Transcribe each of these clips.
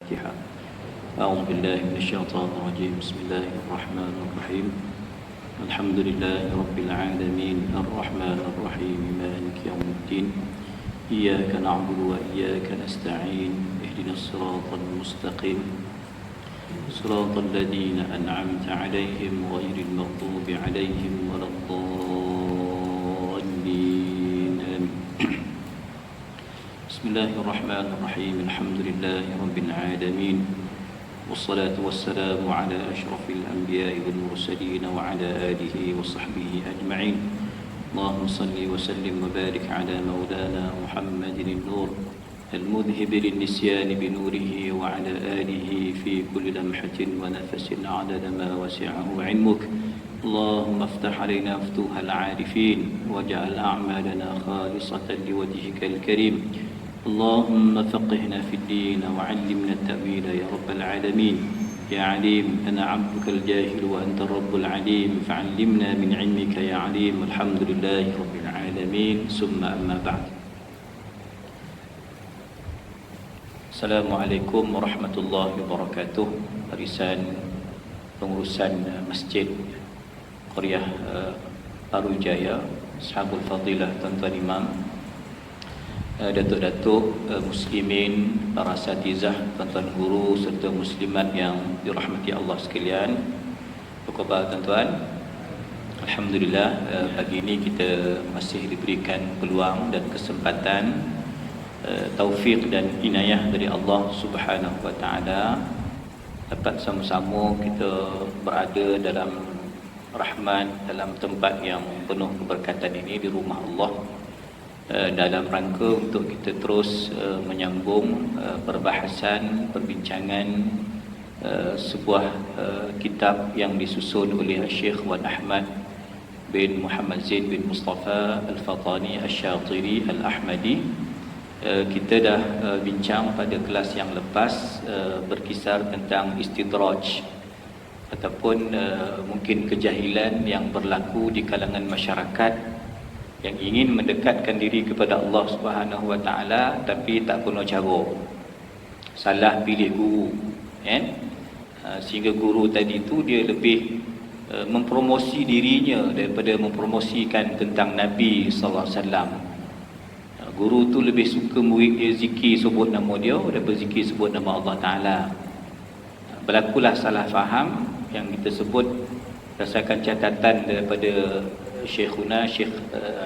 الفاتحة. أعوذ بالله من الشيطان الرجيم. بسم الله الرحمن الرحيم. الحمد لله رب العالمين الرحمن الرحيم مالك يوم الدين. إياك نعبد وإياك نستعين. اهدنا الصراط المستقيم صراط الذين أنعمت عليهم غير المغضوب عليهم ولا الضالين. بسم الله الرحمن الرحيم. الحمد لله رب العالمين والصلاة والسلام على أشرف الأنبياء والمرسلين وعلى آله وصحبه أجمعين. اللهم صل وسلم وبارك على مولانا محمد النور المذهب للنسيان بنوره وعلى آله في كل لمحة ونفس عدد ما وسعه علمك. اللهم افتح علينا فتوح العارفين واجعل أعمالنا خالصة لوجهك الكريم. اللهم فقهنا في الدين وعلمنا التأويل يا رب العالمين. يا عليم أنا عبدك الجاهل وأنت الرب العليم فعلمنا من علمك يا عليم. الحمد لله رب العالمين. ثم أما بعد. Assalamualaikum warahmatullahi wabarakatuh. Barisan pengurusan Masjid Qaryah Baru Jaya, Ashabul Fadilah, tuan-tuan imam, datuk-datuk muslimin, para asatizah, tuan-tuan guru serta muslimat yang dirahmati Allah sekalian. Apa khabar tuan-tuan? Alhamdulillah, pagi ini kita masih diberikan peluang dan kesempatan, taufik dan inayah dari Allah Subhanahu wa taala dapat sama-sama kita berada dalam rahmat, dalam tempat yang penuh keberkatan ini di rumah Allah, dalam rangka untuk kita terus menyambung perbahasan, perbincangan sebuah kitab yang disusun oleh Syekh Wan Ahmad bin Muhammad Zain bin Mustafa Al-Fatani Al-Syatiri Al-Ahmadi. Kita dah bincang pada kelas yang lepas berkisar tentang istidraj ataupun mungkin kejahilan yang berlaku di kalangan masyarakat yang ingin mendekatkan diri kepada Allah Subhanahu wa taala tapi tak guna cara, salah pilih guru, sehingga guru tadi tu dia lebih mempromosi dirinya daripada mempromosikan tentang Nabi sallallahu alaihi wasallam. Guru tu lebih suka murid dia zikir sebut nama dia daripada zikir sebut nama Allah Ta'ala. Berlakulah salah faham yang kita sebut berdasarkan catatan daripada Syekhuna Syekh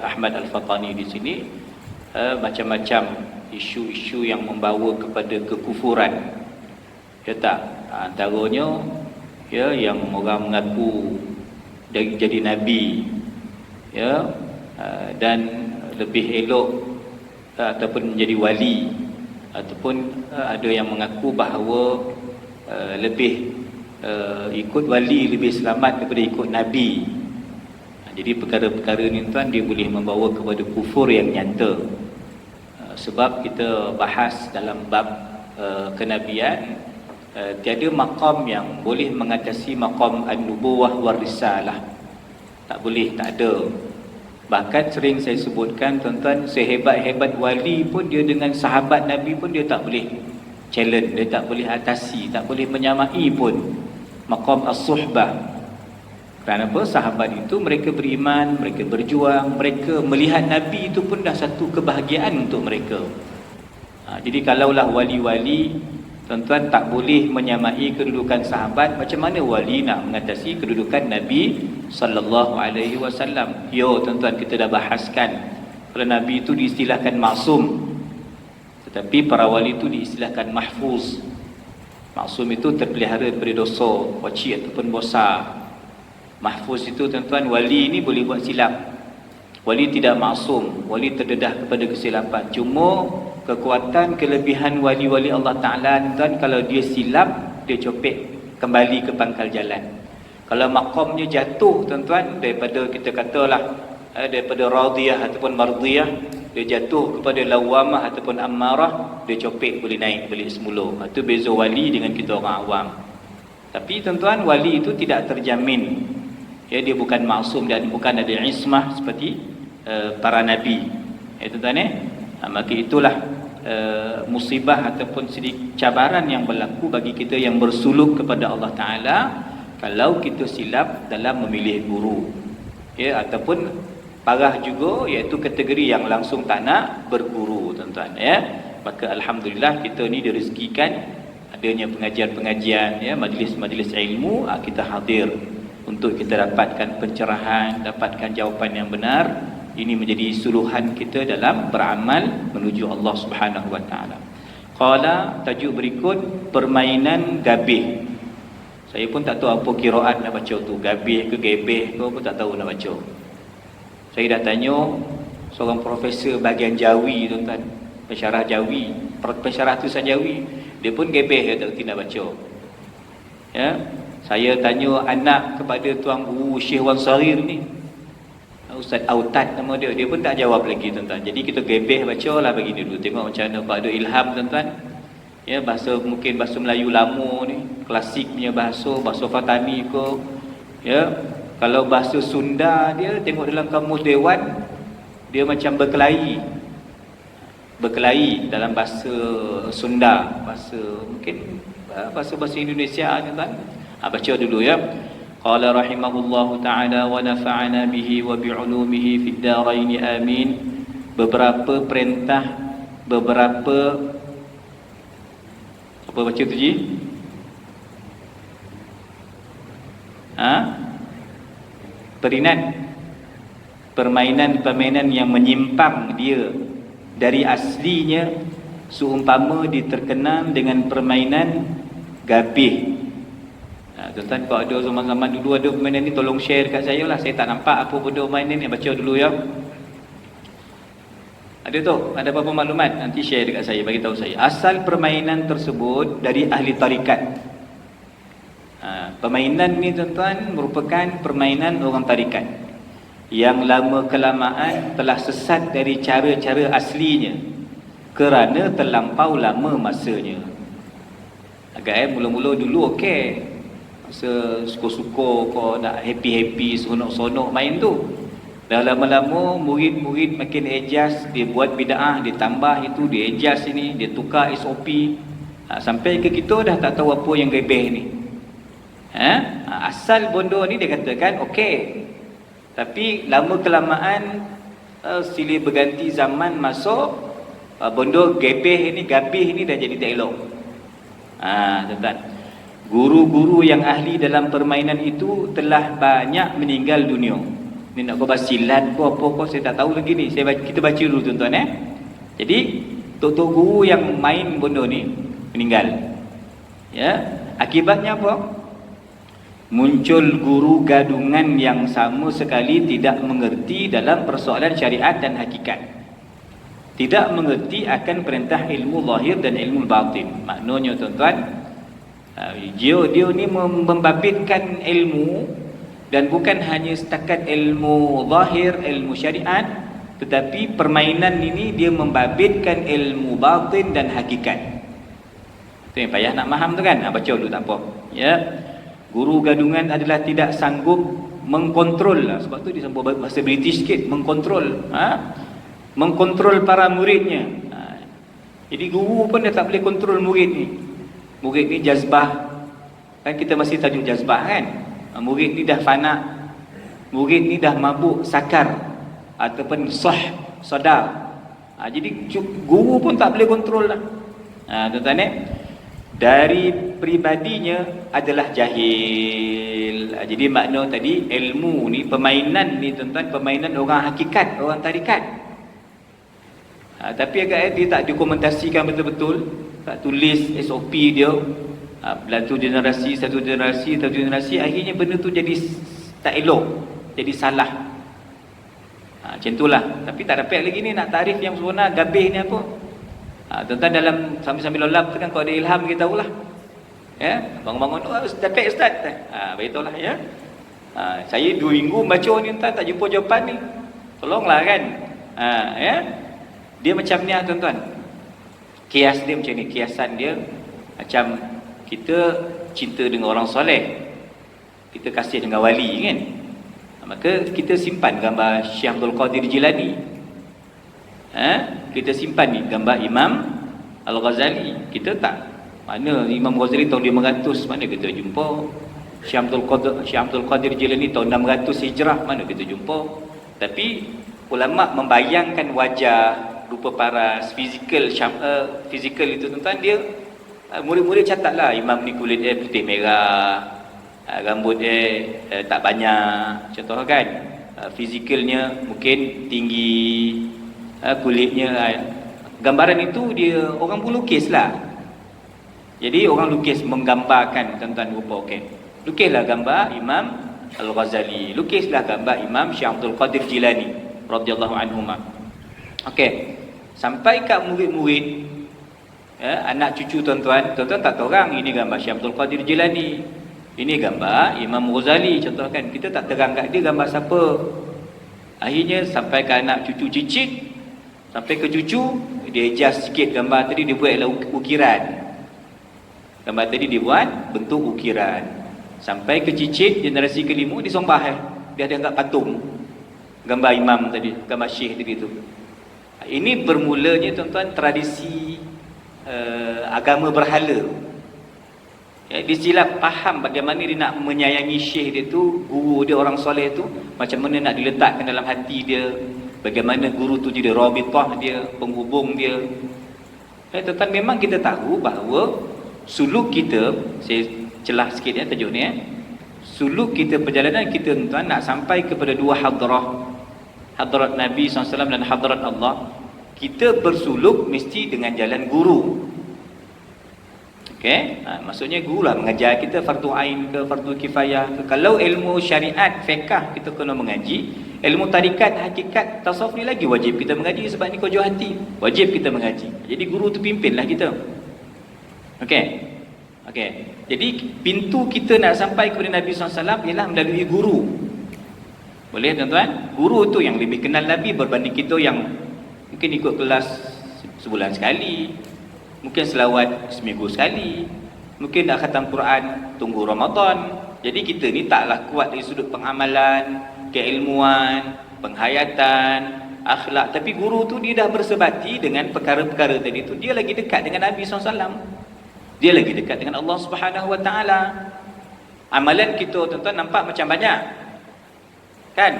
Ahmad Al-Fatani di sini, macam-macam isu-isu yang membawa kepada kekufuran. Ya tak? Antaranya ya, yang orang mengaku jadi nabi, ya, dan lebih elok ataupun menjadi wali, ataupun ada yang mengaku bahawa lebih ikut wali lebih selamat daripada ikut nabi. Jadi perkara-perkara ni tuan, dia boleh membawa kepada kufur yang nyata. Sebab kita bahas dalam bab kenabian, tiada maqam yang boleh mengatasi maqam an-nubuwah war risalah. Tak boleh, tak ada. Bahkan sering saya sebutkan tuan-tuan, sehebat-hebat wali pun dia dengan sahabat Nabi pun dia tak boleh challenge, dia tak boleh atasi, tak boleh menyamai pun maqam as-suhbah. Kenapa? Sahabat itu mereka beriman, mereka berjuang, mereka melihat Nabi itu pun dah satu kebahagiaan untuk mereka. Jadi kalaulah wali-wali tuan-tuan tak boleh menyamai kedudukan sahabat, macam mana wali nak mengatasi kedudukan Nabi sallallahu alaihi wasallam? Yo tuan-tuan, kita dah bahaskan kalau Nabi itu diistilahkan maksum, tetapi para wali itu diistilahkan mahfuz. Maksum itu terpelihara daripada dosa, waci ataupun besar. Mahfuz itu tuan-tuan, wali ini boleh buat silap. Wali tidak maksum, wali terdedah kepada kesilapan. Cuma kekuatan kelebihan wali-wali Allah Ta'ala tuan, kalau dia silap, dia copek kembali ke pangkal jalan. Kalau makamnya jatuh tuan-tuan, daripada kita katalah daripada radiyah ataupun mardiyah, dia jatuh kepada lawamah ataupun ammarah, dia copek boleh naik balik semula. Itu beza wali dengan kita orang awam. Tapi tuan-tuan, wali itu tidak terjamin, ya, dia bukan maksum dan bukan ada ismah seperti para nabi. Tuan-tuan, maka itulah musibah ataupun sedikit cabaran yang berlaku bagi kita yang bersuluk kepada Allah Ta'ala kalau kita silap dalam memilih guru, ya, ataupun parah juga iaitu kategori yang langsung tak nak berguru, tuan-tuan, ya. Maka alhamdulillah kita ni direzekikan adanya pengajian-pengajian, ya, majlis-majlis ilmu, kita hadir untuk kita dapatkan pencerahan, dapatkan jawapan yang benar. Ini menjadi suluhan kita dalam beramal menuju Allah Subhanahu wa taala. Qala, tajuk berikut, permainan gabih. Saya pun tak tahu apa qiraat nak baca tu, gabih ke gebeh ke, pun tak tahu nak baca. Saya dah tanya seorang profesor bahagian Jawi, tuan-tuan, pensyarah Jawi, pensyarah tulisan Jawi, dia pun gebeh, dia tak reti nak baca. Ya, saya tanya anak kepada tuan guru Syekh Wan Sarir ni, Ustaz Autat nama dia, dia pun tak jawab lagi, tuan-tuan. Jadi kita gebeh bacalah begini dulu, tengok macam mana kalau ada ilham, tuan-tuan. Ya, bahasa mungkin bahasa Melayu lama ni, klasik punya bahasa Fatani ke, ya. Kalau bahasa Sunda dia tengok dalam kamus dewan, dia macam berkelahi dalam bahasa Sunda, bahasa mungkin bahasa Indonesia, tuan-tuan. Baca dulu, ya. Qala rahimahullahu ta'ala wa nafa'ana bihi wa bi'ulumihi fid darain amin. Beberapa perintah, beberapa apa baca tu, Ji? Permainan yang menyimpang dia dari aslinya, seumpama diterkenal dengan permainan gabih. Tuan-tuan, kalau ada zaman-zaman dulu ada permainan ni, tolong share dekat saya lah. Saya tak nampak apa benda permainan ni. Baca dulu, ya. Ada tu, ada apa-apa maklumat, nanti share dekat saya, bagi tahu saya. Asal permainan tersebut dari ahli tarikat. Permainan ni, tuan-tuan, merupakan permainan orang tarikat yang lama kelamaan telah sesat dari cara-cara aslinya kerana terlampau lama masanya. Agak mula-mula dulu okey, masa suka-suka kau nak happy-happy, seronok-seronok main tu. Dah lama-lama murid-murid makin adjust, dia buat bid'ah, dia tambah itu, dia adjust ini, dia tukar SOP. Sampai ke kita dah tak tahu apa yang gebeh ni. Asal bondo ni dia katakan okey. Tapi lama kelamaan silih berganti zaman masuk, bondo gebeh ni, gabih ni dah jadi tak elok. Tuan-tuan, guru-guru yang ahli dalam permainan itu telah banyak meninggal dunia. Ni nak kau bahas silat ke apa kau, saya tak tahu lagi ni. Kita baca dulu, tuan-tuan, Jadi tok-tok guru yang main bondo ni meninggal. Ya, akibatnya apa? Muncul guru gadungan yang sama sekali tidak mengerti dalam persoalan syariat dan hakikat. Tidak mengerti akan perintah ilmu zahir dan ilmu batin. Maknanya, tuan-tuan, dia ni membabitkan ilmu, dan bukan hanya setakat ilmu zahir, ilmu syariat, tetapi permainan ini dia membabitkan ilmu batin dan hakikat. Itu yang payah nak faham tu kan. Baca dulu tak apa. Ya. Guru gadungan adalah tidak sanggup mengkontrol lah. Sebab tu dia sambung bahasa British sikit, mengkontrol. Mengkontrol para muridnya. Jadi guru pun dia tak boleh kontrol murid ni. Murid ni jazbah. Kan kita masih tajuk jazbah kan. Murid ni dah fana, murid ni dah mabuk sakar ataupun sadar. Jadi guru pun tak boleh kontrol lah. Tuan-tuan, dari pribadinya adalah jahil. Jadi makna tadi ilmu ni, permainan ni, tuan-tuan, permainan orang hakikat, orang tarikat. Tapi agaknya dia tak dokumentasikan betul-betul, tak tulis SOP dia. Satu generasi, akhirnya benda tu jadi tak elok, jadi salah. Macam itulah. Tapi tak dapat lagi ni nak tarif yang sebenar gabih ni apa. Tuan-tuan, dalam sambil-sambil lolap tu kan, kalau ada ilham kita tahulah. Ya, bangun-bangun, dapat ustaz. Beritahulah, ya. Saya 2 minggu baca ni, tuan, tak jumpa jawapan ni. Tolonglah kan. Ya. Dia macam ni, tuan-tuan. Kias dia macam ni, kiasan dia macam kita cinta dengan orang soleh, kita kasih dengan wali kan. Maka kita simpan gambar Syekh Abdul Qadir Jilani. Kita simpan ni gambar Imam Al-Ghazali kita tak. Mana Imam Ghazali tahun 500, mana kita jumpa. Syekh Abdul Qadir Jilani tahun 600 Hijrah, mana kita jumpa. Tapi ulama membayangkan wajah, rupa paras, fizikal itu tuan-tuan, dia murid-murid catatlah imam ni kulit putih merah, rambut tak banyak, contoh kan. Fizikalnya mungkin tinggi, kulitnya, gambaran itu dia orang pun lukis lah. Jadi orang lukis menggambarkan tuan-tuan rupa, okey. Lukislah gambar Imam Al-Ghazali, lukislah gambar Imam Syekh Abdul Qadir Jilani radhiyallahu anhuma. Okey. Sampai kat murid-murid, anak cucu tuan-tuan tak tahu orang ini gambar Syekh Abdul Qadir Jilani, ini gambar Imam Ghazali, contohkan. Kita tak terang kat dia gambar siapa. Akhirnya sampai ke anak cucu cicit, sampai ke cucu, dia adjust sikit gambar tadi, dia buatlah ukiran. Gambar tadi dia buat bentuk ukiran. Sampai ke cicit generasi kelima, dia sombah dia ada anggap patung gambar imam tadi, gambar syekh tadi tu. Ini bermulanya tuan-tuan tradisi agama berhala. Dia silap faham bagaimana dia nak menyayangi syekh dia tu, guru dia orang soleh tu, macam mana nak diletakkan dalam hati dia, bagaimana guru tu jadi rabitah dia, penghubung dia. Tuan-tuan, memang kita tahu bahawa suluk kita, saya celah sikit tajuk ni, suluk kita, perjalanan kita tuan-tuan nak sampai kepada dua hadrah, hadrat Nabi SAW dan hadrat Allah. Kita bersuluk mesti dengan jalan guru. Okey, maksudnya guru lah mengajar kita, fardu ain ke fardu kifayah ke. Kalau ilmu syariat, fiqh kita kena mengaji, ilmu tarikat, hakikat, tasawuf ni lagi wajib kita mengaji, sebab ni khusyuk hati, wajib kita mengaji. Jadi guru tu pimpinlah kita. Okey. Jadi pintu kita nak sampai kepada Nabi SAW ialah melalui guru. Boleh tuan-tuan? Guru tu yang lebih kenal Nabi berbanding kita yang mungkin ikut kelas sebulan sekali, mungkin selawat seminggu sekali, mungkin nak khatam Quran tunggu Ramadan. Jadi kita ni taklah kuat dari sudut pengamalan, keilmuan, penghayatan, akhlak. Tapi guru tu dia dah bersebati dengan perkara-perkara tadi tu. Dia lagi dekat dengan Nabi SAW. Dia lagi dekat dengan Allah Subhanahu Wa Taala. Amalan kita tuan-tuan nampak macam banyak, kan?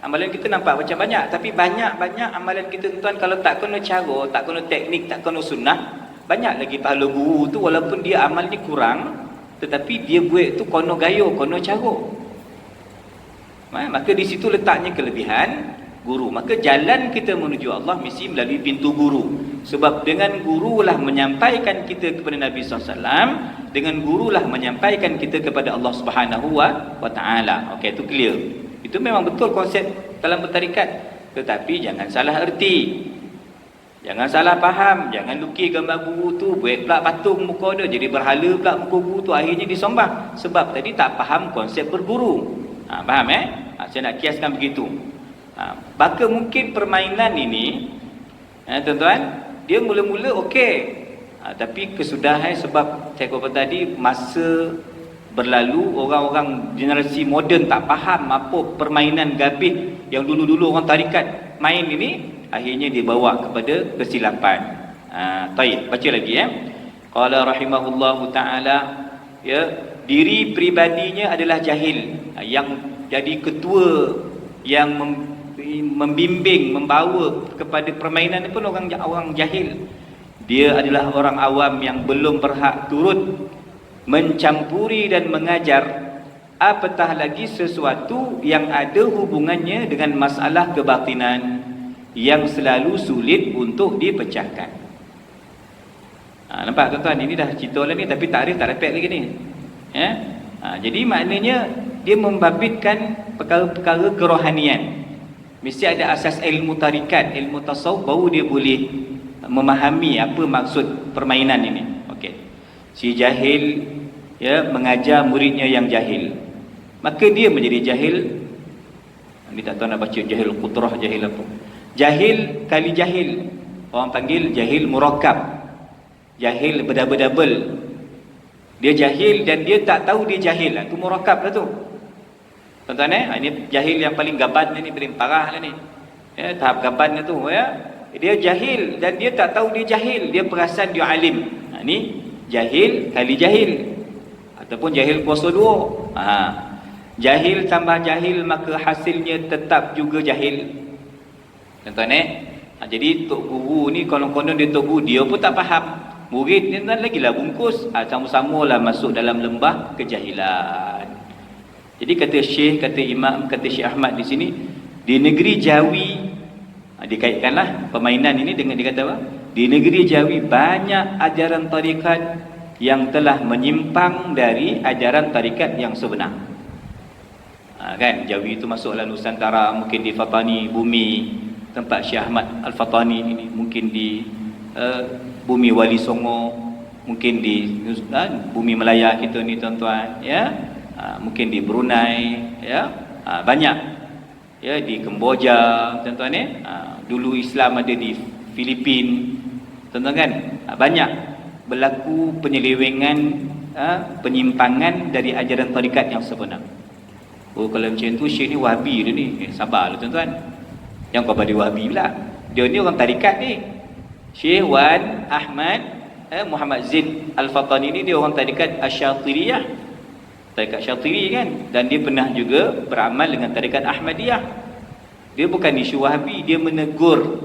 Amalan kita nampak macam banyak, tapi banyak-banyak amalan kita tuan-tuan kalau tak kena cara, tak kena teknik, tak kena sunnah, banyak lagi pahala guru tu. Walaupun dia amal ni kurang, tetapi dia buat tu kono gayo, kono cara. Maka di situ letaknya kelebihan guru. Maka jalan kita menuju Allah mesti melalui pintu guru. Sebab dengan gurulah menyampaikan kita kepada Nabi SAW, dengan gurulah menyampaikan kita kepada Allah Subhanahu Wa Taala. Okey, itu clear. Itu memang betul konsep dalam bertarikat. Tetapi jangan salah erti, jangan salah faham, jangan lukis gambar guru tu, buat pula patung muka dia, jadi berhala pula muka guru tu, akhirnya disembah. Sebab tadi tak faham konsep berguru. Faham saya nak kiaskan begitu. Maka mungkin permainan ini, tuan-tuan, dia mula-mula okey, tapi kesudahan sebab saya kata tadi, masa berlalu, orang-orang generasi moden tak faham apa permainan gabih yang dulu-dulu orang tarikat main ini, akhirnya dibawa kepada kesilapan. Baik, baca lagi Qala rahimahullahu ta'ala, diri pribadinya adalah jahil. Yang jadi ketua, yang membimbing, membawa kepada permainan pun orang jahil. Dia adalah orang awam yang belum berhak turut mencampuri dan mengajar, apatah lagi sesuatu yang ada hubungannya dengan masalah kebatinan yang selalu sulit untuk dipecahkan. Nampak tuan-tuan, ini dah cerita lah ni, tapi takrif tak dapat lagi ni. Jadi maknanya dia membabitkan perkara-perkara kerohanian. Mesti ada asas ilmu tarikat, ilmu tasawuf, baru dia boleh memahami apa maksud permainan ini. Okey. Si jahil mengajar muridnya yang jahil, maka dia menjadi jahil. Ini tak tahu nak baca jahil qudrah, jahil apa. Jahil kali jahil, orang panggil jahil murakkab, jahil berdouble-double. Dia jahil dan dia tak tahu dia jahil. Itu murakkab lah tu. Tuan-tuan ini jahil yang paling gaban ni, paling parah lah ni. Tahap gaban tu dia jahil dan dia tak tahu dia jahil, dia perasan dia alim. Ni jahil kali jahil, ataupun jahil kuasa 2. Jahil tambah jahil, maka hasilnya tetap juga jahil. Tuan-tuan jadi tok guru ni konon-konon dia tok guru, dia pun tak faham. Murid ni lagilah bungkus, sama-sama lah masuk dalam lembah kejahilan. Jadi kata Syekh, kata Imam, kata Syekh Ahmad di sini, di negeri Jawi, dikaitkanlah permainan ini dengan dia kata apa? Di negeri Jawi banyak ajaran tarikat yang telah menyimpang dari ajaran tarikat yang sebenar. Kan Jawi itu masuklah Nusantara, mungkin di Fatani, bumi tempat Syekh Ahmad Al-Fatani ini, mungkin di bumi Wali Songo, mungkin di bumi Melaya kita ni tuan-tuan, ya. Mungkin di Brunei, ya. Banyak, ya, di Kemboja tuan-tuan, dulu Islam ada di Filipina tuan-tuan kan. Banyak berlaku penyelewengan, penyimpangan dari ajaran tarikat yang sebenar. Oh, kalau macam tu Syekh ni Wahabi dia ni, sabarlah tuan-tuan, yang kau pada Wahabi pula. Dia ni orang tarikat ni. Syekh Wan Ahmad Muhammad Zaid Al-Fatani ni dia orang tarikat Asyatiriyah, tarikat Syatiri kan, dan dia pernah juga beramal dengan tarikat Ahmadiyah. Dia bukan isu Wahabi, dia menegur,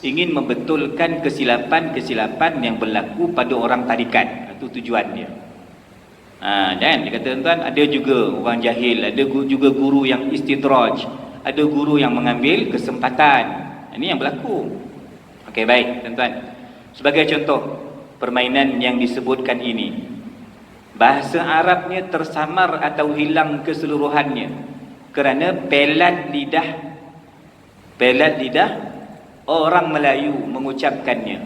ingin membetulkan kesilapan-kesilapan yang berlaku pada orang tarikat. Itu tujuan dia. Dan dia kata tuan-tuan, ada juga orang jahil, ada juga guru yang istidraj, ada guru yang mengambil kesempatan. Ini yang berlaku. Okey, baik tuan-tuan. Sebagai contoh permainan yang disebutkan ini, bahasa Arabnya tersamar atau hilang keseluruhannya kerana pelat lidah orang Melayu mengucapkannya.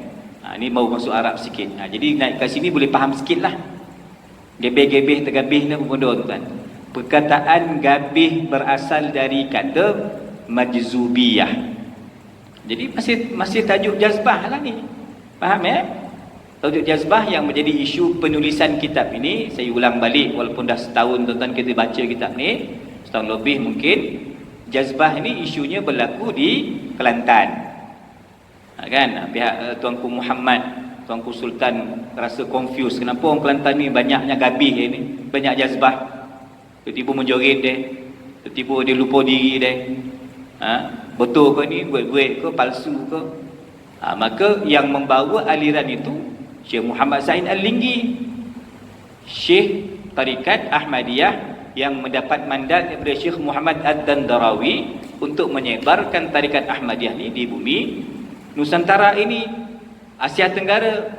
Ini mau masuk Arab sikit. Jadi naik kat sini boleh faham sikit lah. Gebeh-gebeh tergabih ni apa tuan? Perkataan gabih berasal dari kata majzubiyah. Jadi masih tajuk jazbah lah ni. Faham ya? Tajuk jazbah yang menjadi isu penulisan kitab ini. Saya ulang balik, walaupun dah setahun tuan-tuan kita baca kitab ni, setahun lebih mungkin. Jazbah ini isunya berlaku di Kelantan. Kan pihak Tuanku Muhammad, Tuanku Sultan rasa confused, kenapa orang Kelantan ni banyaknya gabih ni, banyak jazbah. Tiba-tiba menjoget dia, tiba-tiba dia lupa diri dia. Betul ke ni, buat-buat ke, palsu ke? Maka yang membawa aliran itu Syekh Muhammad Said Al-Linggi, Syekh Tarikat Ahmadiyah yang mendapat mandat daripada Syekh Muhammad Ad-Dandarawi untuk menyebarkan Tarikat Ahmadiyah ni di bumi Nusantara ini, Asia Tenggara.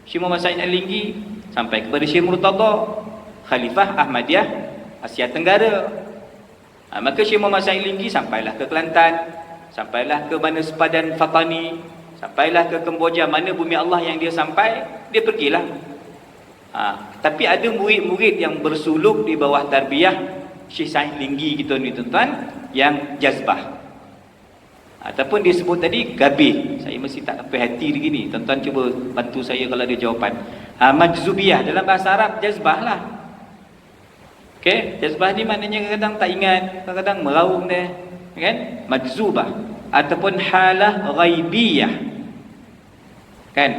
Syekh Muhammad Said Al-Linggi sampai kepada Syekh Murtada, Khalifah Ahmadiyah Asia Tenggara. Maka Syekh Muhammad Said Al-Linggi sampailah ke Kelantan, sampailah ke mana sepadan Fatani, sampailah ke Kemboja, mana bumi Allah yang dia sampai, dia pergilah. Tapi ada murid-murid yang bersuluk di bawah tarbiyah Syekh Said Linggi kita ni tuan-tuan, yang jazbah ataupun disebut tadi gabih. Saya mesti tak apa hati lagi ni, tuan-tuan cuba bantu saya kalau ada jawapan. Majzubiyah dalam bahasa Arab jazbah lah. Okey, jazbah ni maknanya kadang-kadang tak ingat, kadang-kadang meraung dia, kan? Majzubah ataupun halah ghaibiyah. Kan?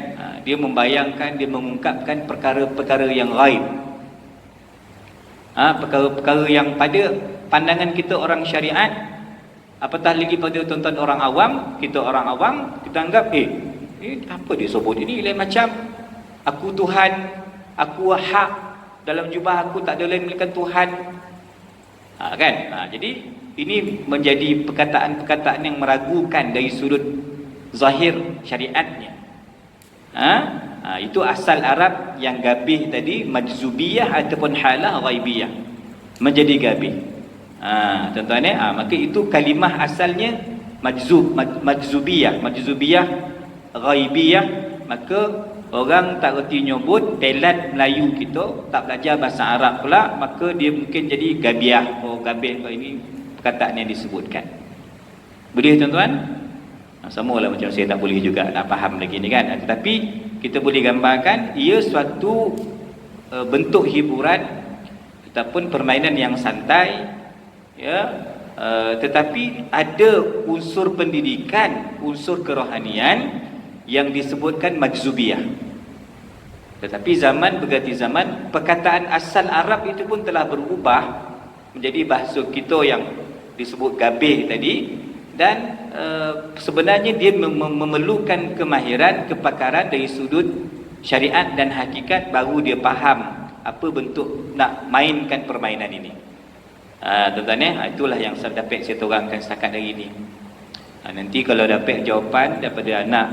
Dia membayangkan, dia mengungkapkan perkara-perkara yang ghaib. Perkara-perkara yang pada pandangan kita orang syariat, apatah lagi pada tuan-tuan orang awam, kita orang awam, kita anggap apa dia sebut ini, lain macam aku Tuhan, aku hak, dalam jubah aku tak ada lain melainkan Tuhan. Kan? Jadi ini menjadi perkataan-perkataan yang meragukan dari sudut zahir syariatnya. Itu asal Arab yang gabih tadi, majzubiyah ataupun halah ghaibiyah, menjadi gabih. Tuan-tuan maka itu kalimah asalnya majzubiyah ghaibiyah. Maka orang tak reti nyebut, pelat Melayu kita tak belajar bahasa Arab pula, maka dia mungkin jadi gabiah. Gabih ini perkataan yang disebutkan. Boleh tuan-tuan? Sama lah macam saya tak boleh juga nak faham lagi ni kan. Tetapi kita boleh gambarkan ia suatu bentuk hiburan ataupun permainan yang santai, ya, Tetapi ada unsur pendidikan, unsur kerohanian yang disebutkan majzubiyah. Tetapi zaman berganti zaman, perkataan asal Arab itu pun telah berubah menjadi bahasa kita yang disebut gabih tadi. Dan sebenarnya dia memerlukan kemahiran, kepakaran dari sudut syariat dan hakikat, baru dia faham apa bentuk nak mainkan permainan ini. Tuan-tuan, itulah yang saya dapat saya terangkan setakat hari ini. Nanti kalau dapat jawapan daripada anak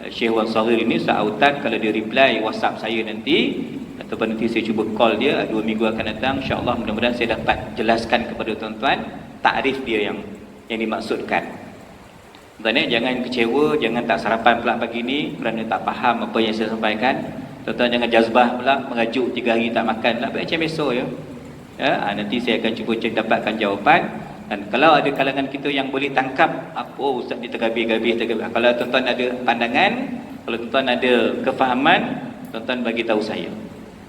Syekh Wan Saghir ini, Ustaz, kalau dia reply WhatsApp saya nanti, ataupun nanti saya cuba call dia 2 minggu akan datang, insya-Allah mudah-mudahan saya dapat jelaskan kepada tuan-tuan takrif dia yang dimaksudkan. Tuan-tuan, jangan kecewa, jangan tak sarapan pula pagi ni kerana tak faham apa yang saya sampaikan. Tuan-tuan jangan jazbah pula, mengajuk 3 hari tak makan pula, macam esok ya. Nanti saya akan cuba dapatkan jawapan. Dan kalau ada kalangan kita yang boleh tangkap apa ustaz ni tergabih-gabih. Kalau tuan-tuan ada pandangan, kalau tuan-tuan ada kefahaman, tuan-tuan bagi tahu saya.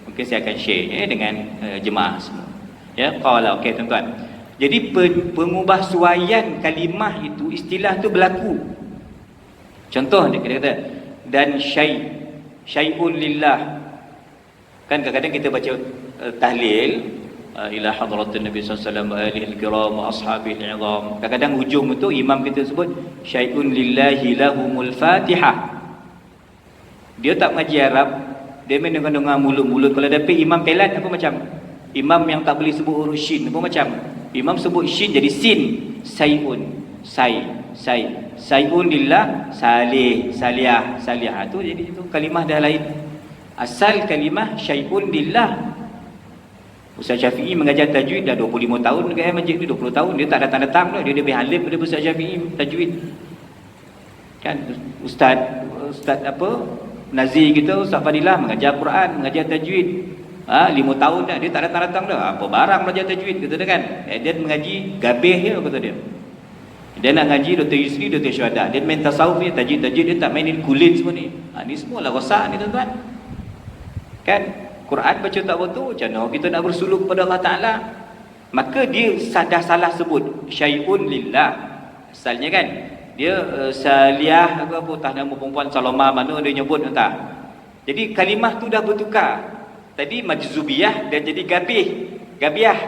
Mungkin saya akan share dengan jemaah semua. Ya, qala okey tuan-tuan. Jadi pengubahsuaian kalimah itu, istilah tu berlaku. Contoh dia kata dan syai'un lillah. Kan kadang-kadang kita baca tahlil ila hadratin Nabi sallallahu alaihi wasallam wa alihi al-kiram wa ashabihi al-'izam. Kadang-kadang hujung itu imam kita sebut syai'un lillahi lahumul fatihah. Dia tak mengaji Arab, dia main dengan mulut-mulut. Kalau dapat imam pelat apa macam? Imam yang tak boleh sebut huruf shin apa macam? Imam sebut shin jadi sin. Sayun, sayun lillah, salih, salihah, salihah tu jadi itu kalimah dah lain. Asal kalimah syai'un lillah. Ustaz Syafi'i mengajar tajwid dah 25 tahun dekat masjid ni, 20 tahun dia tak datang-datang dah, dia lebih alim daripada Ustaz Syafi'i tajwid. Kan ustaz apa Nazir kita, Ustaz Fadilah mengajar Quran, mengajar tajwid. 5 tahun dah dia tak datang-datang dah. Apa barang belajar tajwid kata dia kan. Dia mengaji gabih dia kata dia. Dia nak ngaji Dr. Yusri, Dr. Syuhada. Dia main tasawuf ni, tajwid dia tak mainin kulit semua ni. Ni semualah rosak ni tuan-tuan. Kan Quran baca tak betul, macam mana kita nak bersuluk kepada Allah Ta'ala? Maka dia dah salah sebut syai'un lillah. Asalnya kan dia saliyah apa tak nama perempuan Salomah mana dia nyebut entah. Jadi kalimah tu dah bertukar. Tadi majzubiyah dan jadi gabiah.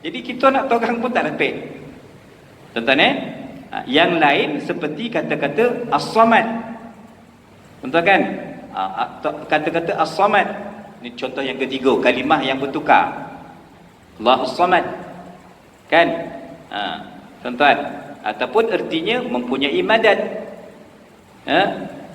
Jadi kita nak torang pun tak dapat. Tuan-tuan yang lain seperti kata-kata as-samad. Tuan-tuan kan kata-kata as-samad. Ini contoh yang ketiga, kalimah yang bertukar. Allahus Samad. Kan? Tuan-tuan, ataupun artinya mempunyai madad.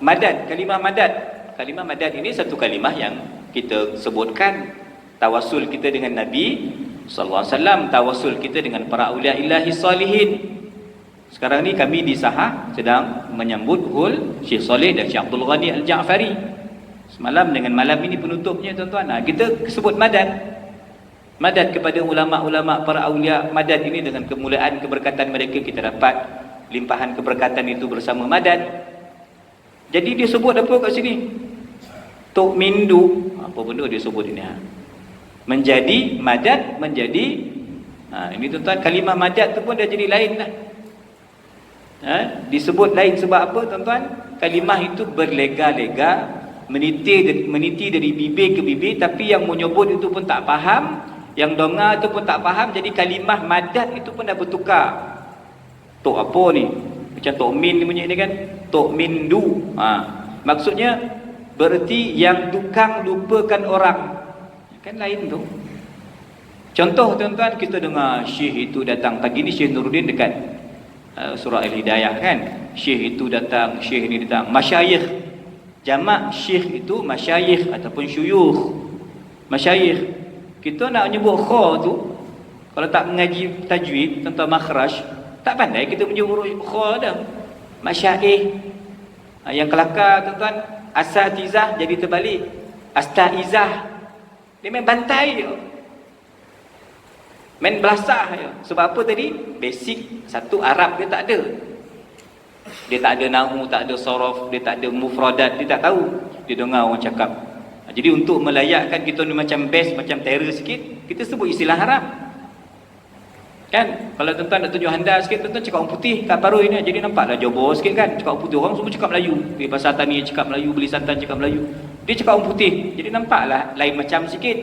Madad, kalimah madad. Kalimah madad ini satu kalimah yang kita sebutkan tawasul kita dengan Nabi sallallahu alaihi wasallam, tawasul kita dengan para aulia ilahi salihin. Sekarang ni kami di Sahah sedang menyambut hul Syekh Saleh dan Syekh Abdul Ghani Al-Ja'fari. Semalam dengan malam ini penutupnya tuan-tuan. Kita sebut madad. Madad kepada ulama-ulama para aulia. Madad ini dengan kemuliaan keberkatan mereka kita dapat limpahan keberkatan itu bersama madad. Jadi dia sebut apa kat sini? Tu'mindu. Apa benda dia sebut ini? Menjadi madad, menjadi ini tuan-tuan, kalimah madad tu pun dah jadi lain dah. Disebut lain sebab apa tuan-tuan? Kalimah itu berlega-lega, meniti dari bibir ke bibir, tapi yang menyebut itu pun tak faham, yang dengar itu pun tak faham. Jadi kalimah madad itu pun dah bertukar. Tok apa ni? Macam tok min ni bunyi ni kan? Tok mindu. Maksudnya berarti yang tukang lupakan orang. Kan lain tu. Contoh tuan-tuan, kita dengar syekh itu datang pagi ni, Syekh Nuruddin dekat surah Al-Hidayah kan. Syekh itu datang, syekh ni datang. Masyayikh, jamak syekh itu masyayikh ataupun syuyukh. Masyayikh, kita nak menyebut kha tu, kalau tak mengaji tajwid tentang makhraj, tak pandai kita menyebut huruf kha dah. Masyayikh. Yang kelakar tuan-tuan, asatizah jadi terbalik, astaizah. Dia main bantai je, main belasah je. Sebab apa tadi? Basic satu Arab dia tak ada. Dia tak ada nahu, tak ada sorof, dia tak ada mufradat, dia tak tahu. Dia dengar orang cakap. Jadi untuk melayakkan kita ni macam best, macam terror sikit, kita sebut istilah Arab. Kan? Kalau tuan-tuan nak tunjuk handal sikit, tuan-tuan cakap orang putih kat Paroi ni, jadi nampaklah jobor sikit kan. Cakap orang putih, orang semua cakap Melayu. Pergi pasar tani cakap Melayu, beli santan cakap Melayu. Dia cakap orang putih, jadi nampaklah lain macam sikit.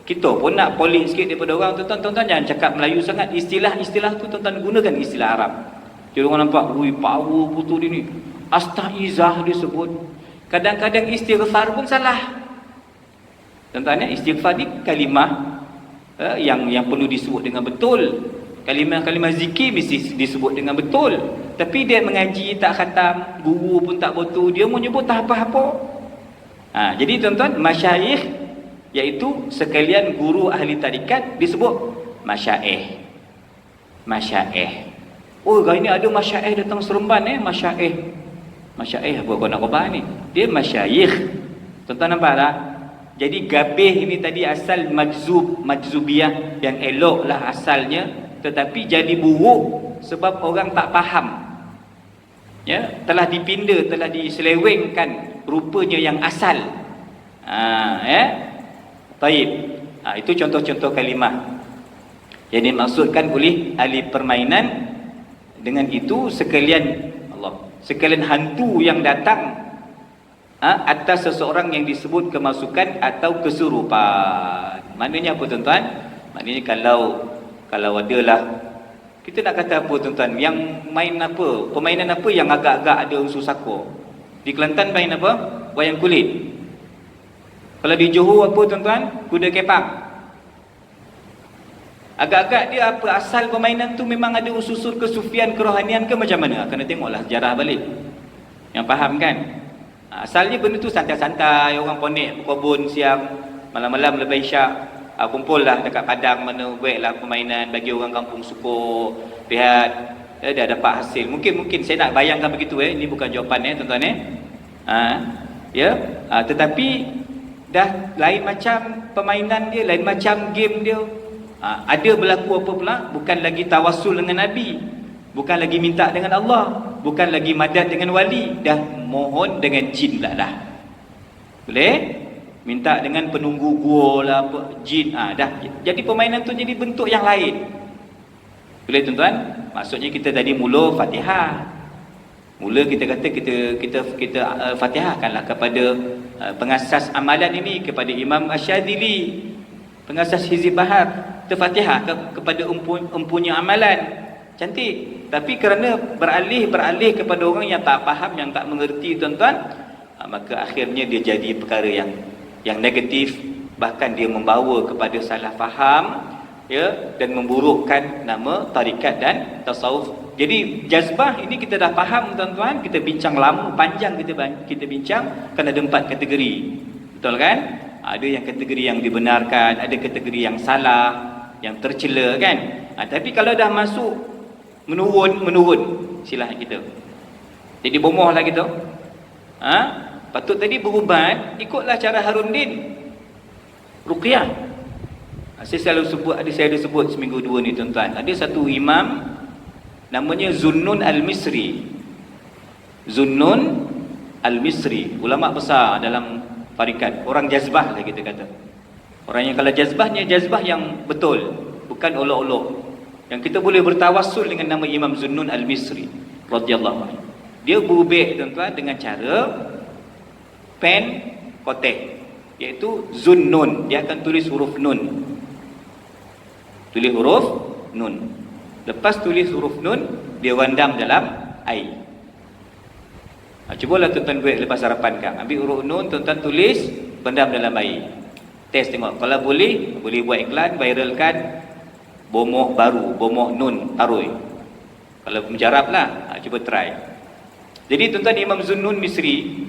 Kita pun nak polik sikit daripada orang. Tuan-tuan jangan cakap Melayu sangat. Istilah-istilah tu tuan-tuan gunakan istilah Arab. Jadi orang nampak, ui power putu dia ni. Astaghizah dia sebut. Kadang-kadang istighfar pun salah. Tuan-tuan, istighfar ni kalimah yang perlu disebut dengan betul. Kalimah-kalimah zikir mesti disebut dengan betul. Tapi dia mengaji tak khatam, guru pun tak betul, dia mau nyebut tak apa-apa. Jadi tuan-tuan, masyayikh iaitu sekalian guru ahli tarikat disebut masyaikh. Masyaikh. Oh, hari ni ada masyaikh datang Seremban masyaikh. Masyaikh apa kau nak khabar ni? Dia masyayikh. Tuan-tuan nampak tak? Jadi gabih ini tadi asal majzubiyah yang elok lah asalnya, tetapi jadi buruk sebab orang tak faham. Ya, telah dipinda, telah diselewengkan rupanya yang asal. Baik. Itu contoh-contoh kalimah yang dimaksudkan oleh ahli permainan. Dengan itu sekalian hantu yang datang atas seseorang yang disebut kemasukan atau kesurupan. Maknanya apa tuan-tuan? Maknanya kalau adalah, kita nak kata apa tuan-tuan, yang main apa, permainan apa yang agak-agak ada unsur sako. Di Kelantan main apa? Wayang kulit. Kalau di Johor apa tuan-tuan? Kuda kepang. Agak-agak dia apa, asal permainan tu memang ada unsur kesufian, kerohanian ke macam mana? Kena tengoklah sejarah balik. Yang faham kan? Asalnya benda tu santai-santai, orang ponek berkebun siang, malam-malam lepas isyak, kumpul lah dekat padang mana, buatlah permainan bagi orang kampung syukur, lihat dah dapat hasil. Mungkin saya nak bayangkan begitu ini bukan jawapan tuan-tuan tetapi dah lain macam permainan dia, lain macam game dia. Ada berlaku apa pula? Bukan lagi tawassul dengan Nabi, bukan lagi minta dengan Allah, bukan lagi madad dengan wali, dah mohon dengan jin pula dah. Boleh? Minta dengan penunggu gua lah, jin. Dah. Jadi permainan tu jadi bentuk yang lain. Boleh tuan-tuan? Maksudnya kita tadi mula Fatihah. Mula kita kata kita Fatihahkanlah kepada pengasas amalan ini, kepada Imam Asyadili, pengasas Hizib Bahar. Fatihah kepada empunya amalan. Cantik. Tapi kerana beralih kepada orang yang tak faham, yang tak mengerti tuan-tuan, maka akhirnya dia jadi perkara yang negatif, bahkan dia membawa kepada salah faham, dan memburukkan nama tarikat dan tasawuf. Jadi jazbah ini kita dah faham tuan-tuan, kita bincang lama panjang, kita bincang kan ada 4 kategori. Betul kan? Ada yang kategori yang dibenarkan, ada kategori yang salah, yang tercela kan. Tapi kalau dah masuk menurun silah kita. Jadi bomoh lah kita. Patut tadi berubat, ikutlah cara Haruddin Ruqyah. Saya ada sebut seminggu 2 ni tuan-tuan. Ada satu imam namanya Zunnun Al-Misri. Zunnun Al-Misri, ulama besar dalam tarikat, orang jazbah lah kita kata. Orang yang kalau jazbahnya jazbah yang betul, bukan olok-olok. Yang kita boleh bertawassul dengan nama Imam Zunnun Al-Misri radhiyallahu anhu. Dia berubek tuan-tuan dengan cara pen kotek, iaitu Zunnun. Dia akan tulis huruf nun. Tulis huruf nun. Lepas tulis huruf nun, dia rendam dalam air. Cubalah tuan-tuan buat lepas sarapan kan. Ambil huruf nun, tuan-tuan tulis, rendam dalam air. Test tengok. Kalau boleh buat iklan, viralkan. Bomoh baru, bomoh nun Paroi. Kalau menjarab lah, cuba try. Jadi tuan-tuan, Imam Zunnun Misri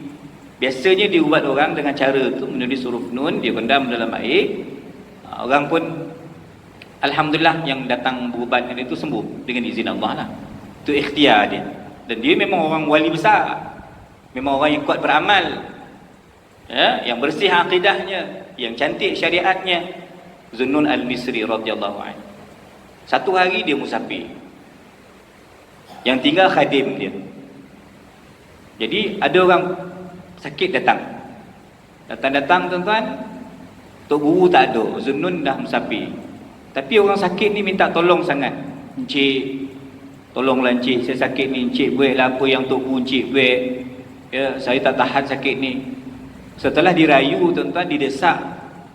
biasanya dia ubat orang dengan cara tu, menulis huruf nun, dia rendam dalam air. Orang pun alhamdulillah yang datang berubat itu sembuh dengan izin Allah lah. Itu ikhtiar dia. Dan dia memang orang wali besar, memang orang yang kuat beramal, yang bersih akidahnya, yang cantik syariatnya. Zunnun Al-Misri radhiyallahu anhu. Satu hari dia musafir, yang tinggal khadim dia. Jadi ada orang sakit datang tuan-tuan, tok guru tak ada, Zunnun dah musafir. Tapi orang sakit ni minta tolong sangat. Encik, tolonglah encik, saya sakit ni, encik buatlah apa yang Tok Guru encik buat. Ya, saya tak tahan sakit ni. Setelah dirayu tuan-tuan, didesak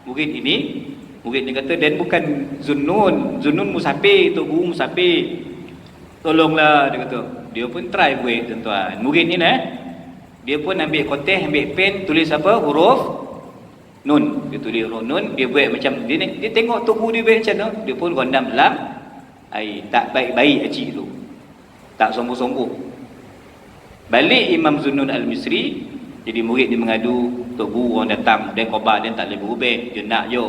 murid ini, murid ni kata, dan bukan Zunnun musafir, Tok Guru musafir, tolonglah, dia kata. Dia pun try buat tuan-tuan. Murid ni dia pun ambil konteh, ambil pen, tulis apa? Huruf Nun. Dia tulis huruf Nun, dia buat macam dia tengok Tok Guru dia buat macam tu, dia pun rendam dalam air. Tak baik-baik acik tu, tak sungguh-sungguh. Balik Imam Zunnun Al-Misri, jadi murid dia mengadu, Tok Guru orang datang, dia khabar dia tak boleh berubah, dia nak je,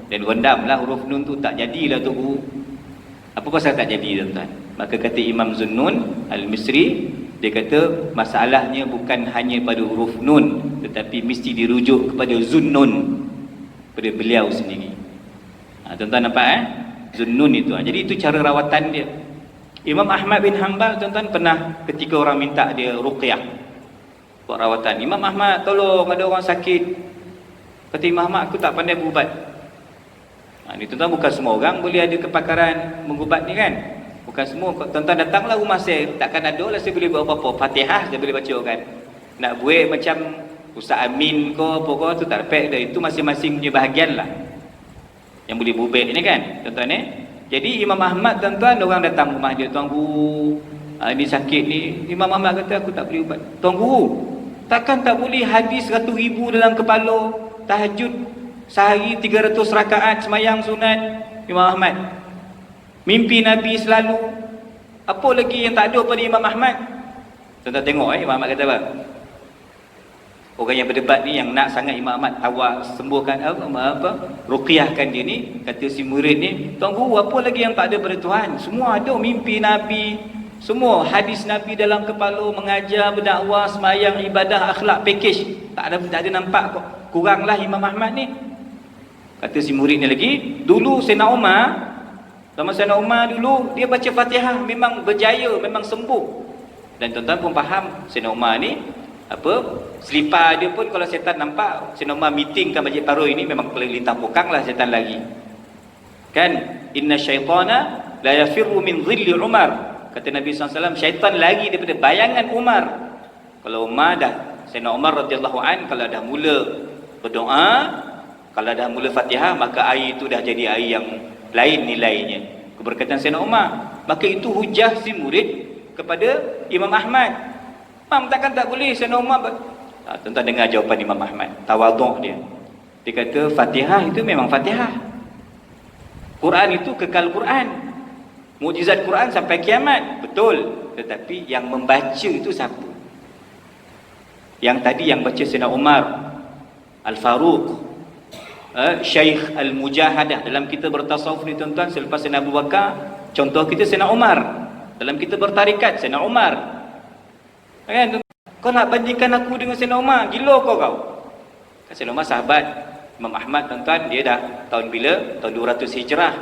dan rendamlah huruf Nun tu, tak jadilah Tok Guru. Apa pasal tak jadi tuan-tuan? Maka kata Imam Zunnun Al-Misri, dia kata masalahnya bukan hanya pada huruf Nun, tetapi mesti dirujuk kepada Zunnun, pada beliau sendiri. Tuan-tuan nampak Zunnun itu. Jadi itu cara rawatan dia. Imam Ahmad bin Hanbal tuan-tuan pernah ketika orang minta dia ruqyah buat rawatan. Imam Ahmad, tolong ada orang sakit. Kata Imam Ahmad, aku tak pandai berubat. Ini tuan-tuan bukan semua orang boleh ada kepakaran mengubat ni kan. Bukan semua. Tuan-tuan datanglah rumah saya, takkan ada lah saya boleh buat apa-apa. Fatihah saya boleh baca kan. Nak buat macam Ustaz Amin ke apa ke tu tak dapat dah. Itu masing-masing punya bahagian lah yang boleh berubah ni kan tuan-tuan. Jadi Imam Ahmad tuan-tuan, orang datang rumah dia, Tuan Guru, ni sakit ni. Imam Ahmad kata, aku tak boleh ubat. Tuan Guru, takkan tak boleh hadis 100,000 dalam kepala, tahajud sehari 300 rakaat semayang sunat. Imam Ahmad, mimpi Nabi selalu, apa lagi yang tak ada pada Imam Ahmad? Tuan-tuan tengok Imam Ahmad kata apa? Orang yang berdebat ni, yang nak sangat Imam Ahmad awak sembuhkan ruqyahkan dia ni, kata si murid ni, Tuan Guru, apa lagi yang tak ada pada Tuhan? Semua ada, mimpi Nabi, semua hadis Nabi dalam kepala, mengajar, berdakwah, semayang, ibadah, akhlak, package. Tak ada nampak kok. Kuranglah Imam Ahmad ni. Kata si murid ni lagi, dulu Sayyidina Umar, sama Sayyidina Umar dulu, dia baca Fatihah memang berjaya, memang sembuh. Dan tuan-tuan pun faham, Sayyidina Umar ni selipar dia pun kalau setan nampak, Sayyidina Umar meeting kat Masjid Paroi ini, memang paling lintah pokang lah setan lagi kan. Inna syaitana la yafirru min dhilli Umar, kata Nabi SAW, syaitan lagi daripada bayangan Umar. Kalau Umar dah, Sayyidina Umar radhiyallahu an, kalau dah mula berdoa, kalau dah mula Fatihah, maka air itu dah jadi air yang lain nilainya, keberkatan Sayyidina Umar. Maka itu hujah si murid kepada Imam Ahmad. Imam takkan tak boleh Sayyidina Umar. Tuan-tuan dengar jawapan Imam Ahmad, tawaduk dia. Dia kata Fatihah itu memang Fatihah, Quran itu kekal Quran, mukjizat Quran sampai kiamat, betul. Tetapi yang membaca itu siapa? Yang tadi yang baca Sayyidina Umar Al-Faruq, Syekh Al-Mujahadah. Dalam kita bertasawuf ni tuan-tuan, selepas Sayyidina Abu Bakar, contoh kita Sayyidina Umar. Dalam kita bertarikat, Sayyidina Umar kan. Kau nak bandingkan aku dengan Sayyidina Umar, gila kau. Sayyidina Umar sahabat Imam Ahmad tuan-tuan, dia dah tahun bila? Tahun 200 Hijrah.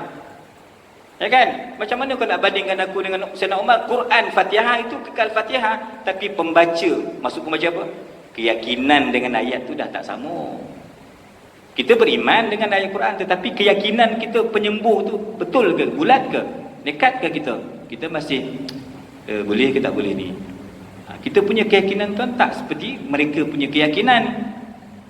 Ya kan? Macam mana kau nak bandingkan aku dengan Sayyidina Umar? Quran Fatihah itu kekal Fatihah, tapi pembaca, maksud pembaca apa? Keyakinan dengan ayat tu dah tak sama. Kita beriman dengan ayat Quran, tetapi keyakinan kita penyembuh tu betul ke? Bulat ke? Nekat ke kita? Kita masih boleh ke tak boleh ni? Kita punya keyakinan tuan tak seperti mereka punya keyakinan.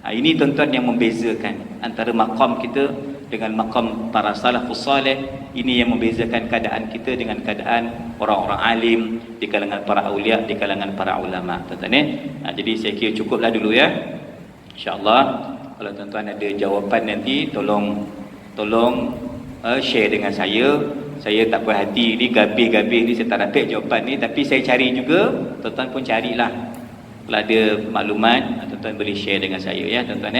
Ini tuan-tuan yang membezakan antara maqam kita dengan maqam para salafus salih. Ini yang membezakan keadaan kita dengan keadaan orang-orang alim di kalangan para aulia, di kalangan para ulama, tuan-tuan. Jadi saya kira cukuplah dulu ya. InsyaAllah kalau tuan-tuan ada jawapan nanti, tolong share dengan saya. Saya tak puas hati ni, gabih-gabih ni saya tak dapat jawapan ni, tapi saya cari juga, tuan-tuan pun carilah. Kalau ada maklumat, tuan-tuan boleh share dengan saya ya tuan-tuan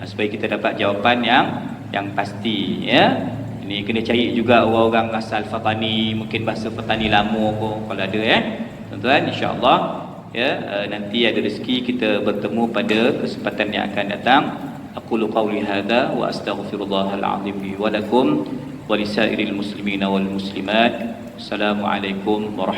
supaya kita dapat jawapan yang pasti ya. Ini kena cari juga orang-orang asal Fatani, mungkin bahasa Fatani lama pun kalau ada ya tuan-tuan. InsyaAllah ya, nanti ada rezeki kita bertemu pada kesempatan yang akan datang. Aqulu qawli hadza wa astaghfirullahal azim li wa lakum wa lisairil muslimina wal muslimat. Assalamualaikum warahmatullahi wabarakatuh.